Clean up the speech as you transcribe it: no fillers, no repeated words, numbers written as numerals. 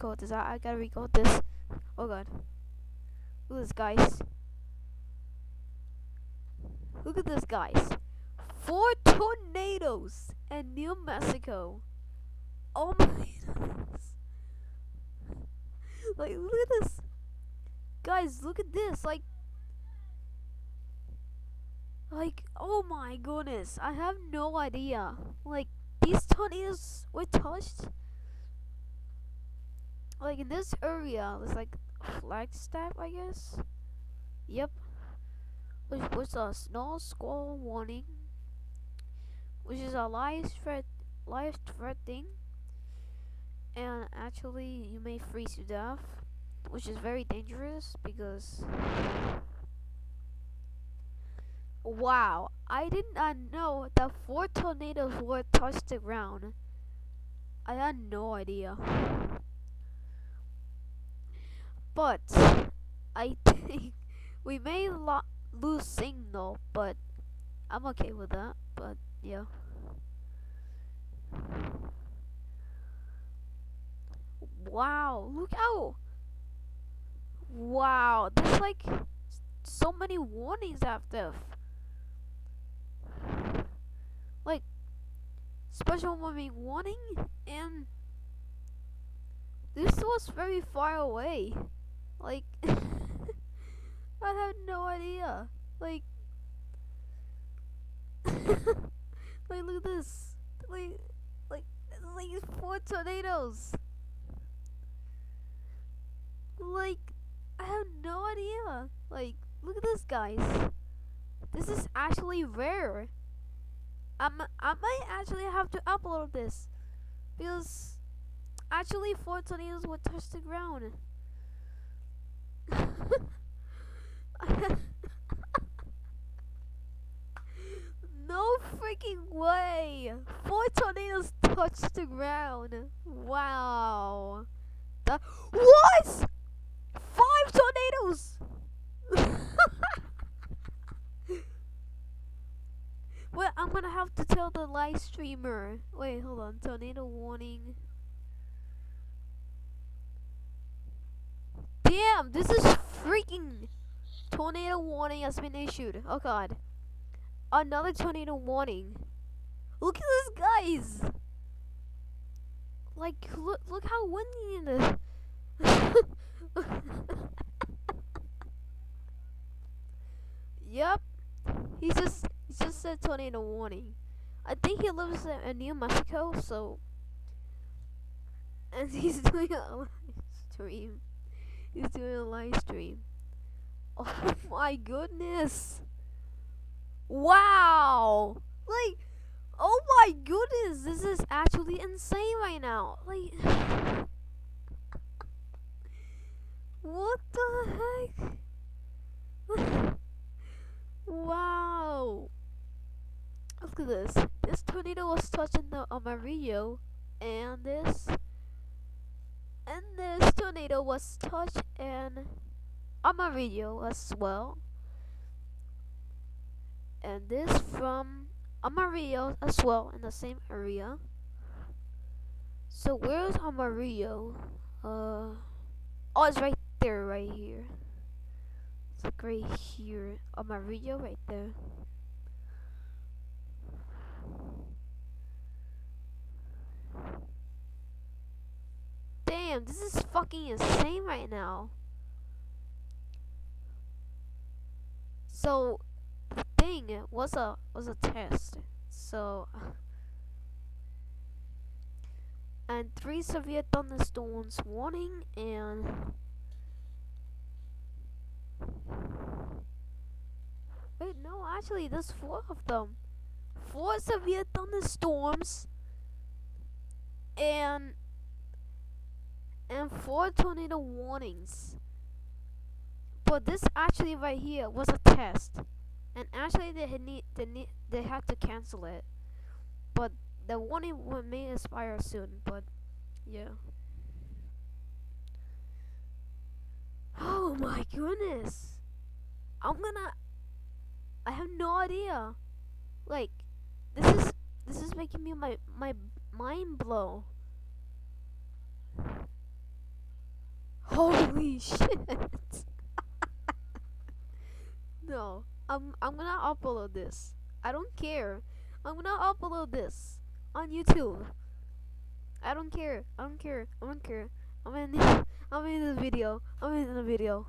code this. I gotta record this. Oh god. Look at this, guys. Look at this, guys. 4 tornadoes in New Mexico. Oh my goodness. Like, look at this. Guys, look at this. Like, oh my goodness. I have no idea. Like, these tornadoes were touched. Like, in this area, there's like Flagstaff, I guess. Yep. Which was a snow squall warning, which is a life threatening, and actually you may freeze to death, which is very dangerous because wow, I did not know that 4 tornadoes were touched the ground. I had no idea. But I think we may lose signal, but I'm okay with that. But yeah. Wow, look out! Wow, there's like so many warnings after. Like, special warning, and this was very far away. Like, I had no idea. Like, like look at this. Like 4 tornadoes. Like, I have no idea. Like, look at this, guys. This is actually rare. I might actually have to upload this because actually 4 tornadoes would touch the ground. No freaking way! 4 tornadoes touched the ground. Wow. What? 5 tornadoes. Well, I'm gonna have to tell the live streamer. Wait, hold on. Tornado warning. Damn, this is freaking tornado warning has been issued. Oh god. Another tornado warning. Look at this, guys. Like, look how windy it is. Yep. He just said tornado warning. I think he lives in New Mexico, so, and he's doing a live stream. He's doing a live stream. Oh my goodness. Wow. Like, oh my goodness, this is actually insane right now. Like, what the heck? Wow. Look at this. This tornado was touching the Amarillo, and this tornado was touched in Amarillo as well, and this from Amarillo as well in the same area. So where's Amarillo? Oh, it's right there, right here. It's like right here. Amarillo, right there. Damn, this is fucking insane right now. So the thing was a test. So and 3 severe thunderstorms warning, and wait, no, actually there's 4 of them. 4 severe thunderstorms and 4 tornado warnings. But this actually right here was a test, and actually they had to cancel it. But the warning may expire soon. But yeah. Oh my goodness! I have no idea. Like, this is making me my mind blow. Holy shit. No. I'm gonna upload this. I don't care. I'm gonna upload this on YouTube. I don't care. I don't care. I don't care. I'm in I'm in the video. I'm in the video.